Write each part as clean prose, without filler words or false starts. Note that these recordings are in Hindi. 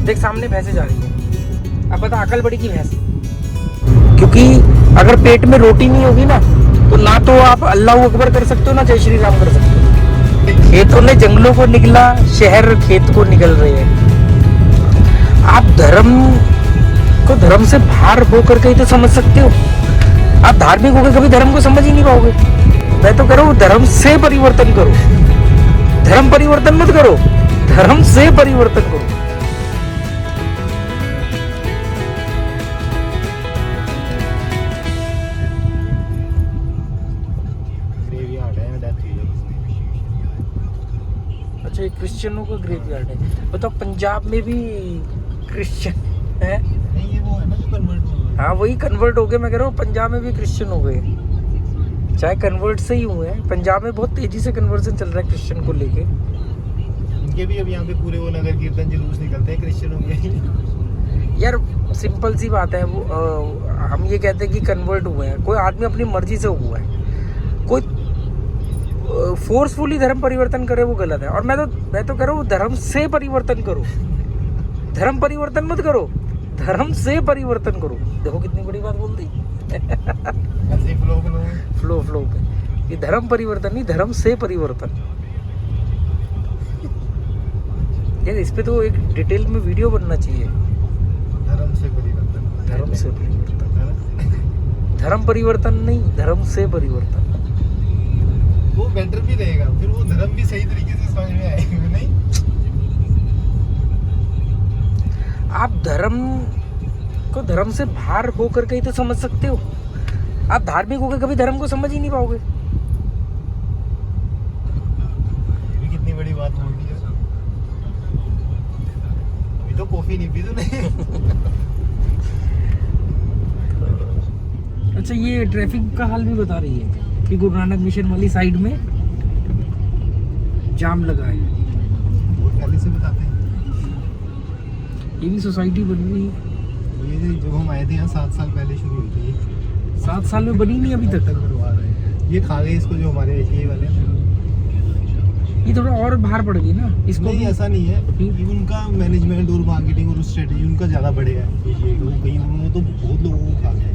देख सामने भैंसे जा रही है, अब बता अकल बड़ी की भैंस। क्योंकि अगर पेट में रोटी नहीं होगी ना तो आप अल्लाह अकबर कर सकते हो ना जय श्री राम कर सकते हो। खेतों ने जंगलों को निकला, शहर खेत को निकल रहे हैं। आप धर्म को धर्म से बाहर होकर के ही तो समझ सकते हो। आप धार्मिक होकर कभी धर्म को समझ ही नहीं पाओगे। मैं तो कह रहा हूँ धर्म से परिवर्तन करो, धर्म परिवर्तन मत करो, धर्म से परिवर्तन करो। अच्छा ये क्रिश्चियनों का ग्रेवयार्ड है। बताओ पंजाब में भी क्रिश्चियन है? नहीं ये वो है ना जो कन्वर्ट हो गए। हाँ वही कन्वर्ट हो गए। मैं कह रहा हूँ पंजाब में भी क्रिश्चियन हो गए, चाहे कन्वर्ट से ही हुए हैं। पंजाब में बहुत तेजी से कन्वर्जन चल रहा है क्रिश्चियन को लेके। इनके भी अब यहाँ पे पूरे वो नगर कीर्तन जुलूस निकलते हैं क्रिश्चियनों के। यार सिंपल सी बात है, वो हम ये कहते हैं कि कन्वर्ट हुए हैं। कोई आदमी अपनी मर्जी से हुआ है, कोई फोर्सफुली धर्म परिवर्तन करे वो गलत है। और मैं तो कह रहा हूँ धर्म से परिवर्तन करो, धर्म परिवर्तन मत करो, धर्म से परिवर्तन करो। देखो कितनी बड़ी बात बोल दी। ऐसे फ्लो पे ये धर्म परिवर्तन नहीं, धर्म से परिवर्तन। यार इस पे तो एक डिटेल में वीडियो बनना चाहिए। धर्म से परिवर्तन, धर्म से परिवर्तन, धर्म परिवर्तन नहीं, धर्म से परिवर्तन। वो बेटर भी रहेगा, फिर वो धर्म भी सही तरीके से समझ में आएगा। नहीं आप धर्म को धर्म से बाहर होकर के ही तो समझ सकते हो। आप धार्मिक होकर कभी धर्म को समझ ही नहीं पाओगे। ये भी कितनी बड़ी बात हो गई है। अभी तो कॉफी नहीं पी तूने। अच्छा ये ट्रैफिक का हाल भी बता रही है कि गुरु नानक मिशन वाली साइड में जाम लगा है। वो पहले से बताते हैं। ये भी सोसाइटी बन रही है। ये जब हम आए थे यहाँ 7 साल पहले शुरू हुई थी। 7 साल में बनी नहीं अभी तक। करवा रहे हैं। ये खा गए इसको जो हमारे ये वाले। ये थोड़ा और बाहर पड़ गई ना इसको। नहीं ऐसा नहीं है, ये उनका मैनेजमेंट और मार्केटिंग और स्ट्रेटेजी उनका ज़्यादा बढ़ेगा। ये कहीं उन्होंने तो बहुत लोगों को खा गया है,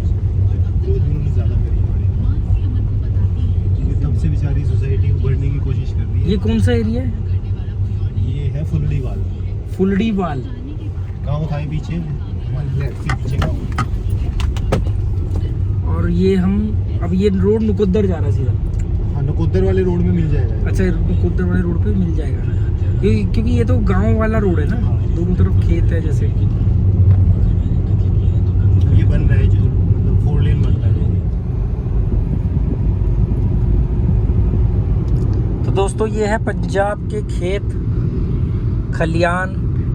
तो उन्होंने ज़्यादा करी है। तब से बेचारी सोसाइटी उभरने की कोशिश कर रही है। ये कौन सा एरिया है? ये है फुलड़ीवाल। फुलड़ीवाल गाँव था पीछे, हमारे फ्लैट के पीछे गाँव। और ये हम अब ये रोड नकोदर जा रहा है सीधा। हाँ नकोदर वाले रोड में मिल जाएगा। अच्छा नकोदर वाले रोड पे मिल जाएगा क्योंकि ये तो गांव वाला रोड है ना, दोनों तरफ खेत है। जैसे ये बन रहा है जो मतलब 4 लेन बन रहा है। तो दोस्तों ये है पंजाब के खेत खलियान,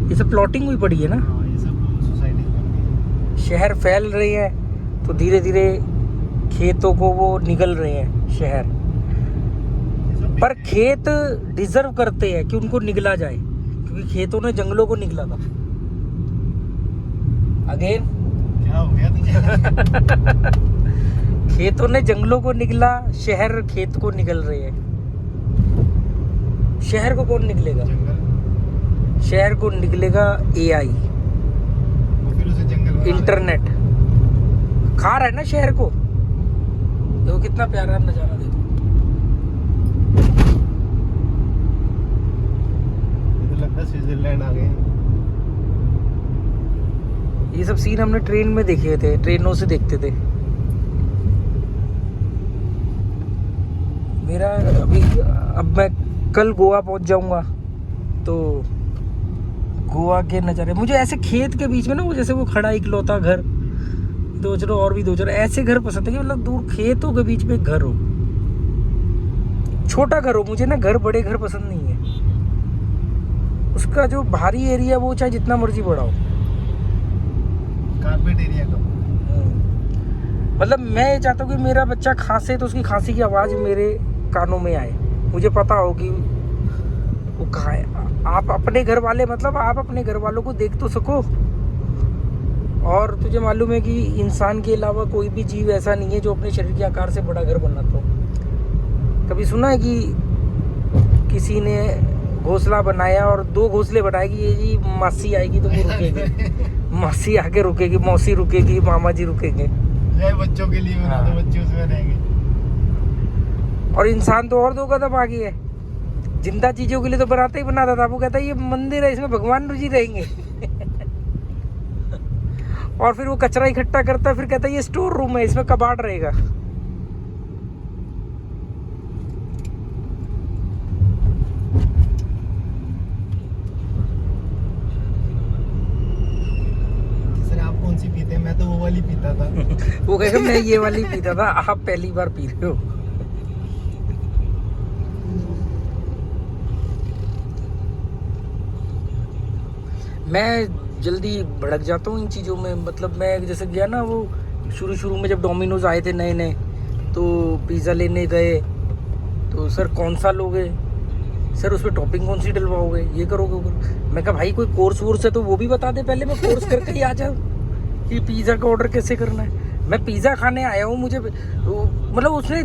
ये सब प्लॉटिंग हुई पड़ी है ना। हाँ ये सब सोसाइटी बन गई है। शहर फैल रहे हैं तो धीरे धीरे खेतों को वो निगल रहे हैं शहर। पर खेत डिजर्व करते हैं कि उनको निगला जाए, क्योंकि खेतों ने जंगलों को निगला था। अगेन क्या हो गया तुझे? खेतों ने जंगलों को निगला, शहर खेत को निगल रहे हैं। शहर को कौन निगलेगा? शहर को निगलेगा AI, फिर उसे जंगल में इंटरनेट खा रहा है ना शहर को। देखो कितना प्यारा नजारा, देखो तो लगता है स्विट्जरलैंड आ गए। ये सब सीन हमने ट्रेन में देखे थे, ट्रेनों से देखते थे। मेरा अब मैं कल गोवा पहुंच जाऊंगा तो गोवा के नज़ारे मुझे ऐसे खेत के बीच में ना, वो जैसे वो खड़ा इकलौता घर, 2 और भी 2 ऐसे घर पसंद है कि मतलब दूर खेतों के बीच में घर हो, छोटा घर हो। मुझे ना घर बड़े घर पसंद नहीं है। उसका जो बाहरी एरिया वो चाहे जितना मर्जी बड़ा हो, कारपेट एरिया का। मतलब मैं ये चाहता हूँ कि मेरा बच्चा खांसे तो उसकी खांसी की आवाज़ मेरे कानों में आए, मुझे पता हो कि वो कहाँ है। आप अपने घर वाले, मतलब आप अपने घर वालों को देख तो सको। और तुझे मालूम है कि इंसान के अलावा कोई भी जीव ऐसा नहीं है जो अपने शरीर के आकार से बड़ा घर बनाता हो। कभी सुना है कि किसी ने घोंसला बनाया और 2 घोंसले बनाएगी ये जी, मासी आएगी तो वो रुकेगी, मासी आके रुकेगी, मौसी रुकेगी, मामा जी रुकेंगे। बच्चों के लिए बना दो, बच्चे उसमें रहेंगे। और इंसान तो और 2 कदम आगे है, जिंदा चीजों के लिए तो बनाता ही बनाता था, वो कहता है ये मंदिर है, इसमें भगवान जी रहेंगे। और फिर वो कचरा इकट्ठा करता है, फिर कहता है ये स्टोर रूम है, इसमें कबाड़ रहेगा। सर आप कौन सी पीते हैं? मैं तो वो वाली पीता था। वो कहेगा मैं ये वाली पीता था, आप पहली बार पी रहे हो। मैं जल्दी भड़क जाता हूँ इन चीज़ों में। मतलब मैं जैसे गया ना, वो शुरू में जब डोमिनोज आए थे नए नए, तो पिज़्ज़ा लेने गए तो सर कौन सा लोगे, सर उस पर टॉपिंग कौन सी डलवाओगे, ये करोगे वो करोगे। मैं कहा भाई कोई कोर्स वोर्स है तो वो भी बता दे, पहले मैं कोर्स करके ही आ जाऊँ कि पिज़्ज़ा का ऑर्डर कैसे करना है। मैं पिज़्ज़ा खाने आया हूँ, मुझे मतलब उसने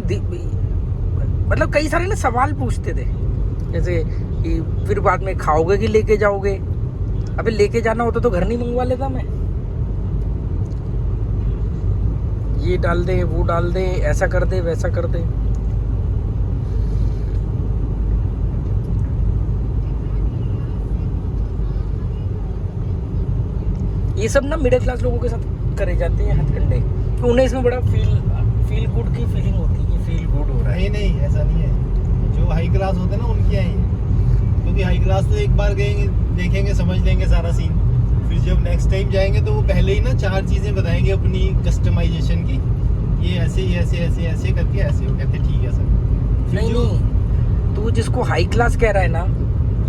मतलब कई सारे ना सवाल पूछते थे, जैसे कि फिर बाद में खाओगे कि लेके जाओगे। अबे लेके जाना होता तो घर नहीं मंगवा लेता मैं, ये डाल दे वो डाल दे, ऐसा कर दे वैसा कर दे। ये सब ना मिडिल क्लास लोगों के साथ करे जाते हैं हथकंडे, तो उन्हें इसमें बड़ा फील गुड की फीलिंग होती है, फील गुड हो रहा है। नहीं ऐसा नहीं है, जो हाई क्लास होते हैं ना उनकी आई, क्योंकि हाई क्लास तो एक बार गएंगे, देखेंगे, समझ लेंगे सारा सीन, फिर जब नेक्स्ट टाइम जाएंगे तो वो पहले ही ना 4 चीजें बताएंगे अपनी कस्टमाइजेशन की, ये ऐसे ऐसे ऐसे ऐसे करके ऐसे हो, कहते ठीक है सर। नहीं तो जिसको हाई क्लास कह रहा है ना,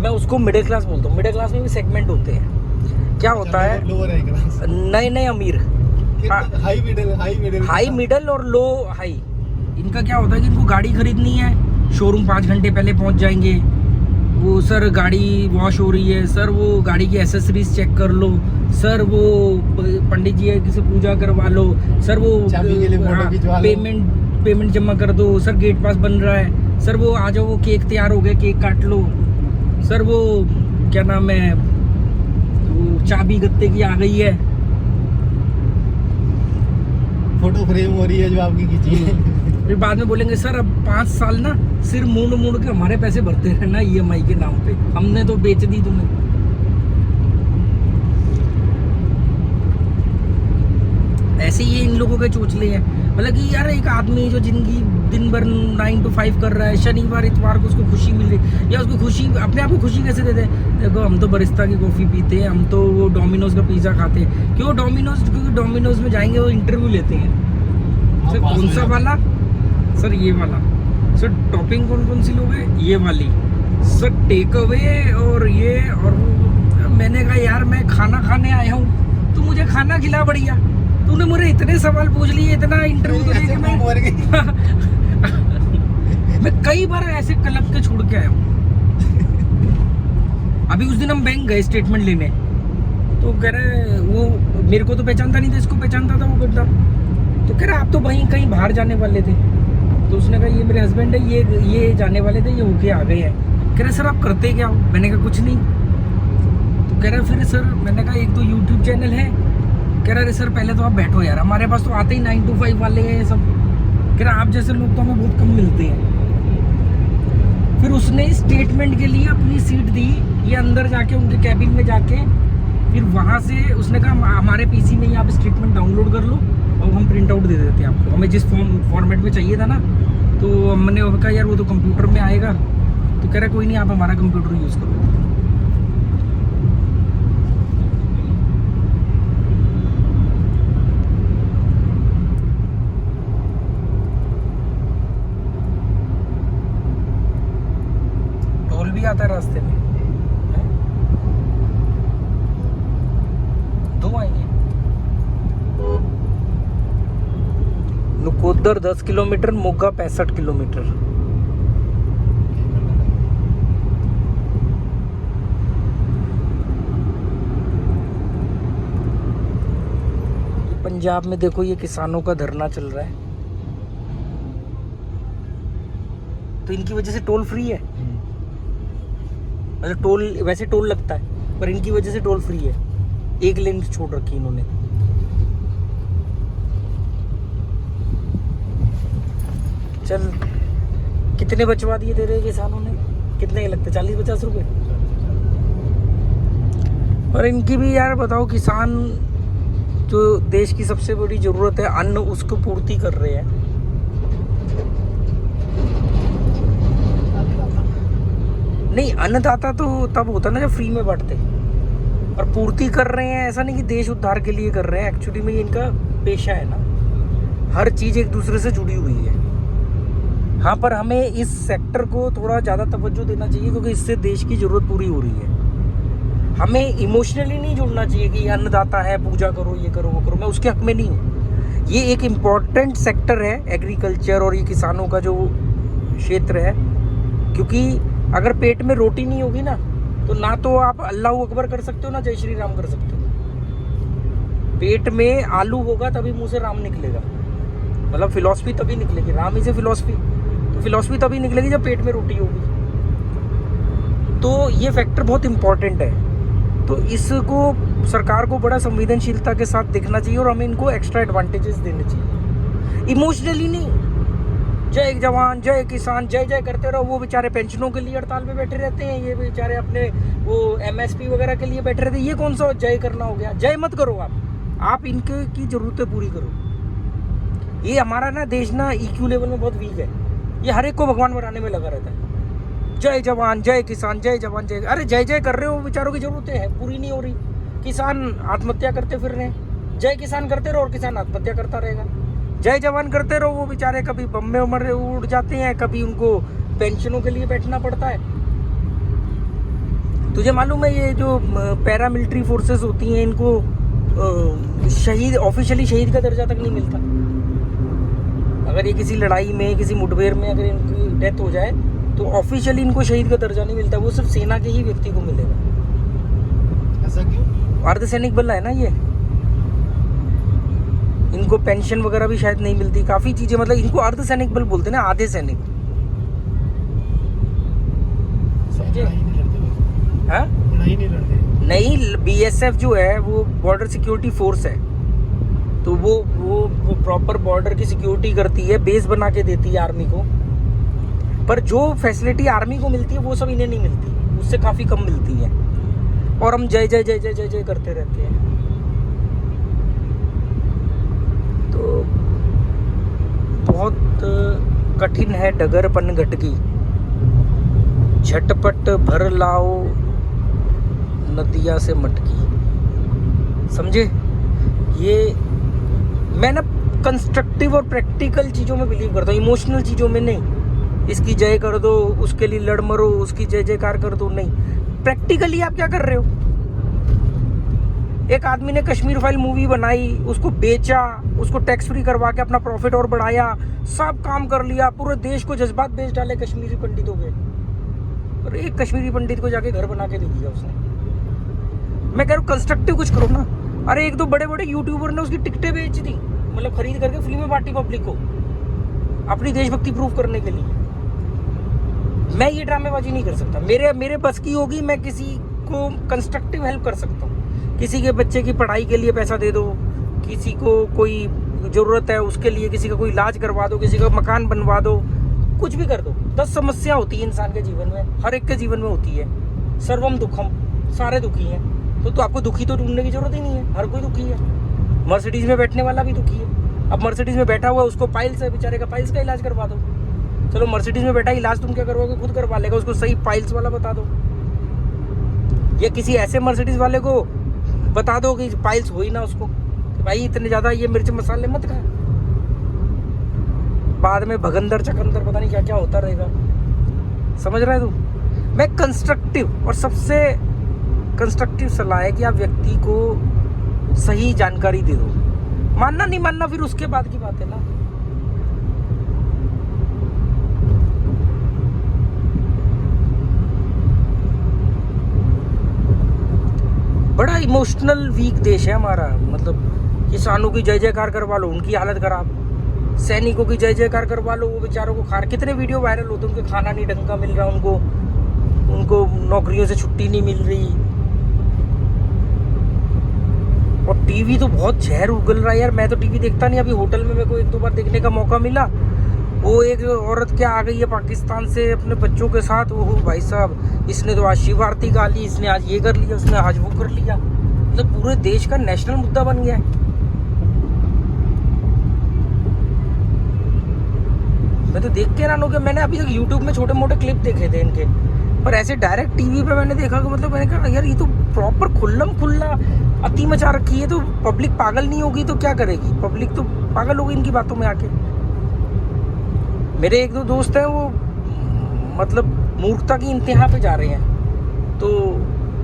मैं उसको मिडिल क्लास बोलता हूँ। मिडिल क्लास में भी सेगमेंट होते हैं। क्या होता है, लोअर हाई क्लास, नए अमीर, हाई मिडल और लो हाई। इनका क्या होता है कि इनको गाड़ी खरीदनी है, शोरूम 5 घंटे पहले पहुंच जाएंगे। वो सर गाड़ी वॉश हो रही है, सर वो गाड़ी की एसेसरीज चेक कर लो, सर वो पंडित जी से पूजा करवा लो, सर वो पेमेंट जमा कर दो, सर गेट पास बन रहा है, सर वो आ जाओ, वो केक तैयार हो गया, केक काट लो, सर वो क्या नाम है, वो चाबी गत्ते की आ गई है, फोटो फ्रेम हो रही है जो आपकी खींची है। फिर बाद में बोलेंगे सर अब 5 साल ना सिर मूंड के हमारे पैसे भरते रहना EMI के नाम पे, हमने तो बेच दी तुम्हें। ऐसे ही इन लोगों के चोचले हैं। मतलब कि यार एक आदमी जो जिंदगी दिन भर 9 to 5 कर रहा है, शनिवार इतवार को उसको खुशी मिल रही, या उसको खुशी, अपने आप को खुशी कैसे देते हैं? देखो हम तो बरिस्ता की कॉफ़ी पीते हैं, हम तो वो डोमिनोज का पिज़्ज़ा खाते हैं। क्यों डोमिनोज? क्योंकि डोमिनोज में जाएंगे वो इंटरव्यू लेते हैं, सर कौन सा वाला, सर ये वाला, सर टॉपिंग कौन सी लोगे, ये वाली, सर टेक अवे और ये और वो। मैंने कहा यार मैं खाना खाने आया हूँ, तू मुझे खाना खिला बढ़िया, तूने मुझे इतने सवाल पूछ लिए, इतना इंटरव्यू तो लेके मैं कई बार ऐसे क्लब के छोड़ के आया हूँ। अभी उस दिन हम बैंक गए स्टेटमेंट लेने, तो कह रहे वो मेरे को तो पहचानता नहीं था, इसको पहचानता था वो बंदा, तो कह रहा आप तो वहीं कहीं बाहर जाने वाले थे। तो उसने कहा ये मेरे हस्बैंड है, ये जाने वाले थे, ये होके आ गए हैं। कह रहे सर आप करते क्या हो? मैंने कहा कुछ नहीं। तो कह रहा फिर सर, मैंने कहा एक तो यूट्यूब चैनल है। कह रहा सर पहले तो आप बैठो यार, हमारे पास तो आते ही 9 to 5 वाले हैं सब। कह रहा आप जैसे लोग तो हमें बहुत कम मिलते हैं। फिर उसने स्टेटमेंट के लिए अपनी सीट दी, ये अंदर जाके उनके कैबिन में जाके, फिर वहाँ से उसने कहा हमारे PC में ही आप स्टेटमेंट डाउनलोड कर लो और हम प्रिंट आउट दे देते हैं आपको, हमें जिस फॉर्मेट में चाहिए था ना। तो मैंने कहा यार वो तो कंप्यूटर में आएगा। तो कह रहा कोई नहीं, आप हमारा कंप्यूटर यूज़ करो। टोल भी आता है रास्ते में, दो आएंगे। Nakodar 10 kilometre, Moga 65 kilometre. पंजाब में देखो ये किसानों का धरना चल रहा है, तो इनकी वजह से टोल फ्री है। मतलब टोल, वैसे टोल लगता है पर इनकी वजह से टोल फ्री है। एक लेन छोड़ रखी इन्होंने। चल कितने बचवा दिए तेरे किसानों ने? कितने के लगते? 40-50 रुपए। और इनकी भी यार बताओ, किसान जो देश की सबसे बड़ी जरूरत है अन्न, उसको पूर्ति कर रहे हैं। नहीं, अन्नदाता तो तब होता ना जब फ्री में बांटते, और पूर्ति कर रहे हैं ऐसा नहीं कि देश उद्धार के लिए कर रहे हैं। एक्चुअली में ये इनका पेशा है ना, हर चीज एक दूसरे से जुड़ी हुई है। हाँ, पर हमें इस सेक्टर को थोड़ा ज़्यादा तवज्जो देना चाहिए क्योंकि इससे देश की ज़रूरत पूरी हो रही है। हमें इमोशनली नहीं जुड़ना चाहिए कि अन्नदाता है, पूजा करो, ये करो, वो करो। मैं उसके हक में नहीं हूँ। ये एक इम्पॉर्टेंट सेक्टर है एग्रीकल्चर और ये किसानों का जो क्षेत्र है, क्योंकि अगर पेट में रोटी नहीं होगी ना तो आप अल्लाह अकबर कर सकते हो, ना जय श्री राम कर सकते हो। पेट में आलू होगा तभी मुंह से राम निकलेगा, मतलब फिलॉसफी तभी निकलेगी। राम इज ए फिलॉसफी, तो फिलॉसफी तभी निकलेगी जब पेट में रोटी होगी। तो ये फैक्टर बहुत इंपॉर्टेंट है, तो इसको सरकार को बड़ा संवेदनशीलता के साथ देखना चाहिए और हमें इनको एक्स्ट्रा एडवांटेजेस देने चाहिए। इमोशनली नहीं, जय जवान जय किसान जय जय करते रहो। वो बेचारे पेंशनों के लिए हड़ताल पे बैठे रहते हैं, ये बेचारे अपने वो MSP वगैरह के लिए बैठे रहते हैं। ये कौन सा जय करना हो गया? जय मत करो आप इनके की जरूरतें पूरी करो। ये हमारा ना देश ना EQ लेवल में बहुत वीक है, ये हर एक को भगवान बनाने में लगा रहता है। जय जवान जय किसान जय जवान जय, अरे जय जय कर रहे हो, बेचारों की जरूरतें हैं पूरी नहीं हो रही। किसान आत्महत्या करते फिर रहे हैं, जय किसान करते रहो और किसान आत्महत्या करता रहेगा। जय जवान करते रहो, वो बेचारे कभी बम में उड़ जाते हैं, कभी उनको पेंशनों के लिए बैठना पड़ता है। तुझे मालूम है ये जो पैरामिलिट्री फोर्सेस होती हैं, इनको शहीद, ऑफिशियली शहीद का दर्जा तक नहीं मिलता। अगर ये किसी लड़ाई में, किसी मुठभेड़ में अगर इनकी डेथ हो जाए तो ऑफिशियली इनको शहीद का दर्जा नहीं मिलता, वो सिर्फ सेना के ही व्यक्ति को मिलेगा। ऐसा क्यों? अर्धसैनिक बल है ना ये, इनको पेंशन वगैरह भी शायद नहीं मिलती, काफी चीजें, मतलब इनको अर्धसैनिक बल बोलते हैं ना, आधे सैनिक। समझे? हाँ, लड़ाई नहीं लड़ते। नहीं, BSF जो है वो बॉर्डर सिक्योरिटी फोर्स है, तो वो प्रॉपर बॉर्डर की सिक्योरिटी करती है, बेस बना के देती है आर्मी को। पर जो फैसिलिटी आर्मी को मिलती है वो सब इन्हें नहीं मिलती, उससे काफी कम मिलती है। और हम जय जय जय जय जय जय करते रहते हैं। तो बहुत कठिन है डगर पन घटकी, झटपट भर लाओ नदिया से मटकी। समझे? ये मैं ना कंस्ट्रक्टिव और प्रैक्टिकल चीज़ों में बिलीव करता हूँ, इमोशनल चीज़ों में नहीं। इसकी जय कर दो, उसके लिए लड़ मरो, उसकी जय जयकार कर दो, नहीं। प्रैक्टिकली आप क्या कर रहे हो? एक आदमी ने कश्मीर फाइल मूवी बनाई, उसको बेचा, उसको टैक्स फ्री करवा के अपना प्रॉफिट और बढ़ाया, सब काम कर लिया, पूरे देश को जज्बात बेच डाले कश्मीरी पंडितों के, और एक कश्मीरी पंडित को जाके घर बना के दे दिया उसने। मैं कह रहा हूँ कंस्ट्रक्टिव कुछ करो ना। अरे एक दो बड़े बड़े यूट्यूबर ने उसकी टिकटें बेच दी, मतलब खरीद करके फ्री में बांटी पब्लिक को, अपनी देशभक्ति प्रूव करने के लिए। मैं ये ड्रामेबाजी नहीं कर सकता, मेरे बस की होगी, मैं किसी को कंस्ट्रक्टिव हेल्प कर सकता हूँ। किसी के बच्चे की पढ़ाई के लिए पैसा दे दो, किसी को कोई ज़रूरत है उसके लिए, किसी का कोई इलाज करवा दो, किसी का मकान बनवा दो, कुछ भी कर दो। 10 समस्या होती है इंसान के जीवन में, हर एक के जीवन में होती है। सर्वम दुखम, सारे दुखी हैं। तो आपको दुखी तो ढूंढने की जरूरत ही नहीं है, हर कोई दुखी है। मर्सिडीज में बैठने वाला भी दुखी है। अब मर्सिडीज में बैठा हुआ, उसको पाइल्स है, बेचारे का पाइल्स का इलाज करवा दो। चलो मर्सिडीज में बैठा, इलाज तुम क्या करोगे? खुद करवा लेगा, उसको सही पाइल्स वाला बता दो। या किसी ऐसे मर्सिडीज वाले को बता दो कि पाइल्स हो ही ना उसको, कि भाई इतने ज़्यादा ये मिर्च मसाले मत खा, बाद में भगंदर चकंदर पता नहीं क्या क्या होता रहेगा। समझ रहा है तू? मैं कंस्ट्रक्टिव, और सबसे कंस्ट्रक्टिव सलाह है कि आप व्यक्ति को सही जानकारी दे दो। मानना नहीं मानना फिर उसके बाद की बात है ना। बड़ा इमोशनल वीक देश है हमारा, मतलब किसानों की जय जयकार करवा लो, उनकी हालत खराब। सैनिकों की जय जयकार करवा लो, वो बेचारों को कितने वीडियो वायरल होते हैं, उनको खाना नहीं ढंग का मिल रहा, उनको नौकरियों से छुट्टी नहीं मिल रही। और टीवी तो बहुत जहर उगल रहा है यार। मैं तो टीवी देखता नहीं, अभी होटल में मेरे को 1-2 बार देखने का मौका मिला। वो एक औरत क्या आ गई है पाकिस्तान से अपने बच्चों के साथ। वो भाई साहब, इसने तो आज शिव आरती गा ली, इसने आज ये कर लिया, उसने आज वो कर लिया। मतलब पूरे देश का नेशनल मुद्दा बन गया है। मैं तो देख के हैरान हो गया। मैंने अभी तक यूट्यूब में छोटे मोटे क्लिप देखे थे इनके, पर ऐसे डायरेक्ट टीवी पे मैंने देखा कि मतलब मैंने कहा यार ये तो प्रॉपर खुल्लम खुल्ला अति मचा रखी है। तो पब्लिक पागल नहीं होगी तो क्या करेगी? पब्लिक तो पागल होगी इनकी बातों में आके। मेरे 1-2 दोस्त हैं, वो मतलब मूर्खता की इंतहा पे जा रहे हैं। तो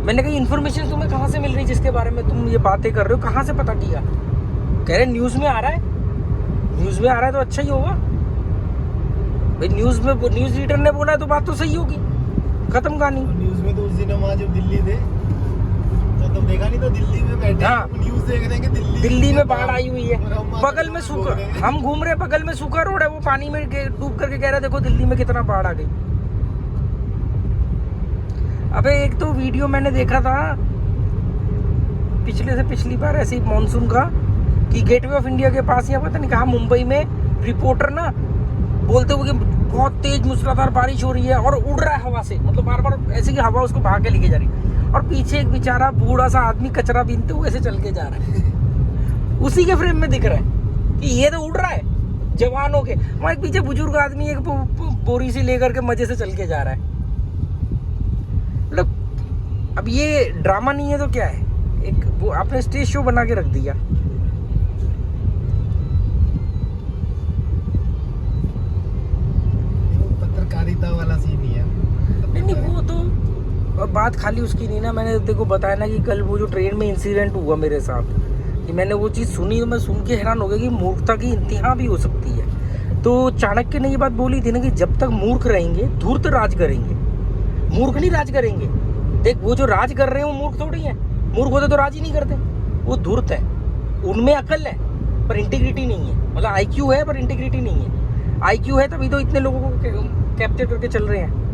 मैंने कहा इन्फॉर्मेशन तुम्हें कहाँ से मिल रही जिसके बारे में तुम ये बातें कर रहे हो? कहाँ से पता किया? कह रहे न्यूज़ में आ रहा है। न्यूज़ में आ रहा है तो अच्छा ही होगा भाई। न्यूज़ में न्यूज़ रीडर ने बोला है तो बात तो सही होगी। खत्म कहानी। न्यूज़ में तो उस दिन हम आज जब दिल्ली थे तो तुम देखा नहीं था, दिल्ली में बैठे न्यूज़ देख रहे हैं कि दिल्ली में बाढ़ आई हुई है। बगल में सूखा, हम घूम रहे हैं, बगल में सूखा रोड है, वो पानी में डूब करके कह रहा है देखो दिल्ली में कितना बाढ़ आ गई। अबे एक तो वीडियो मैंने देखा था पिछले से पिछली बार ऐसे ही मानसून का, कि गेटवे ऑफ इंडिया के पास या पता नहीं कहाँ मुंबई में रिपोर्टर ना बोलते हुए कि बहुत तेज मूसलाधार बारिश हो रही है और उड़ रहा है हवा से, मतलब बार बार ऐसे कि हवा उसको भाग के लेके जा रही है। और पीछे एक बेचारा बूढ़ा सा आदमी कचरा बीनते हुए ऐसे चल के जा रहा है। उसी के फ्रेम में दिख रहा है कि ये तो उड़ रहा है जवान हो के। वहाँ एक पीछे बुजुर्ग आदमी एक बोरी सी लेकर के मजे से चल के जा रहा है। मतलब अब ये ड्रामा नहीं है तो क्या है? एक वो आपने स्टेज शो बना के रख दिया। पत्रकारिता वाला सीन ही है। नहीं वो तो और बात खाली उसकी नहीं ना। मैंने देखो बताया ना कि कल वो जो ट्रेन में इंसिडेंट हुआ मेरे साथ, कि मैंने वो चीज़ सुनी तो मैं सुन के हैरान हो गया कि मूर्खता की इंतहा भी हो सकती है। तो चाणक्य ने ये बात बोली थी ना कि जब तक मूर्ख रहेंगे धूर्त राज करेंगे, मूर्ख नहीं राज करेंगे। देख वो जो राज कर रहे हैं वो मूर्ख थोड़ी है। मूर्ख होते तो राज ही नहीं करते, वो धूर्त है। उनमें अकल है पर इंटीग्रिटी नहीं है। मतलब IQ है पर इंटीग्रिटी नहीं है। IQ है तभी तो इतने लोगों को कैप्चर करके चल रहे हैं।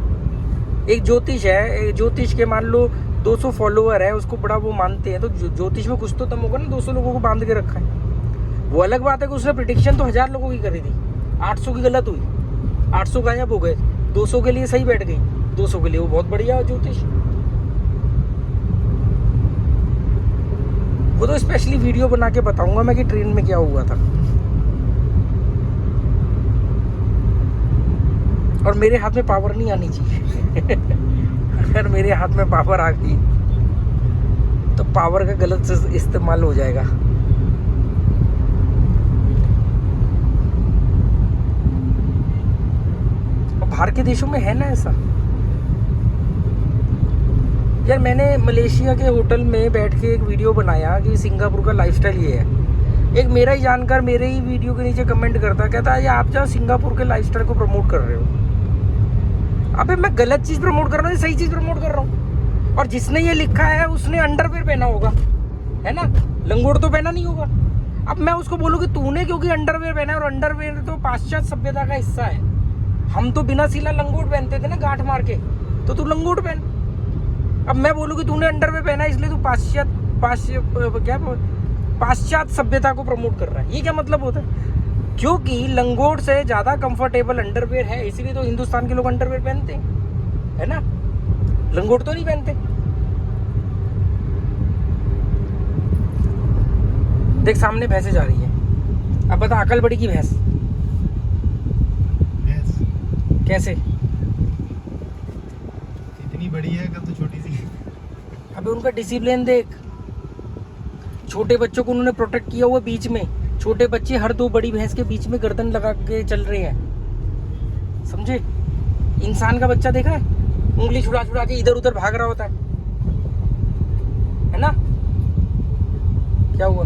एक ज्योतिष है, ज्योतिष के मान लो 200 फॉलोअर है, उसको बड़ा वो मानते हैं, तो ज्योतिष में कुछ तो दम होगा ना। 200 लोगों को बांध के रखा है। वो अलग बात है कि उसने प्रेडिक्शन तो 1000 लोगों की करी थी, 800 की गलत हुई, 800 गायब हो गए, 200 के लिए सही बैठ गई, 200 के लिए वो बहुत बढ़िया ज्योतिष। वो तो स्पेशली वीडियो बना के बताऊंगा मैं कि ट्रेन में क्या हुआ था। और मेरे हाथ में पावर नहीं आनी चाहिए। अगर मेरे हाथ में पावर आ गई तो पावर का गलत इस्तेमाल हो जाएगा। और बाहर के देशों में है ना ऐसा। यार मैंने मलेशिया के होटल में बैठ के एक वीडियो बनाया कि सिंगापुर का लाइफस्टाइल ये है। एक मेरा ही जानकार मेरे ही वीडियो के नीचे कमेंट करता, कहता है ये आप जहाँ सिंगापुर के लाइफस्टाइल को प्रमोट कर रहे हो। अबे मैं गलत चीज प्रमोट कर रहा हूँ, सही चीज प्रमोट कर रहा हूँ। और जिसने ये लिखा है उसने अंडरवेयर पहना होगा, है ना, लंगोट तो पहना नहीं होगा। अब मैं उसको बोलूँ कि तूने क्योंकि अंडरवेयर पहना है, और अंडरवेयर तो पाश्चात्य सभ्यता का हिस्सा है। हम तो बिना सिला लंगोट पहनते थे ना गांठ मार के, तो तू लंगोट पहन। अब मैं बोलूँ कि तूने अंडरवेयर पहना है इसलिए तू पाश्चात्य सभ्यता को प्रमोट कर रहा है, ये क्या मतलब होता है? क्योंकि लंगोट से ज्यादा कंफर्टेबल अंडरवेयर है, इसीलिए तो हिंदुस्तान के लोग अंडरवेयर पहनते हैं, है ना, लंगोट तो नहीं पहनते। देख सामने भैंसे जा रही है। अब बता अकल बड़ी की भैंस कैसे? इतनी बड़ी है कब तो छोटी सी। अबे उनका डिसिप्लिन देख। छोटे बच्चों को उन्होंने प्रोटेक्ट किया हुआ बीच में। छोटे बच्चे हर 2 बड़ी भैंस के बीच में गर्दन लगा के चल रहे हैं, समझे? इंसान का बच्चा देखा है, उंगली छुड़ा छुड़ा के इधर उधर भाग रहा होता है ना। क्या हुआ?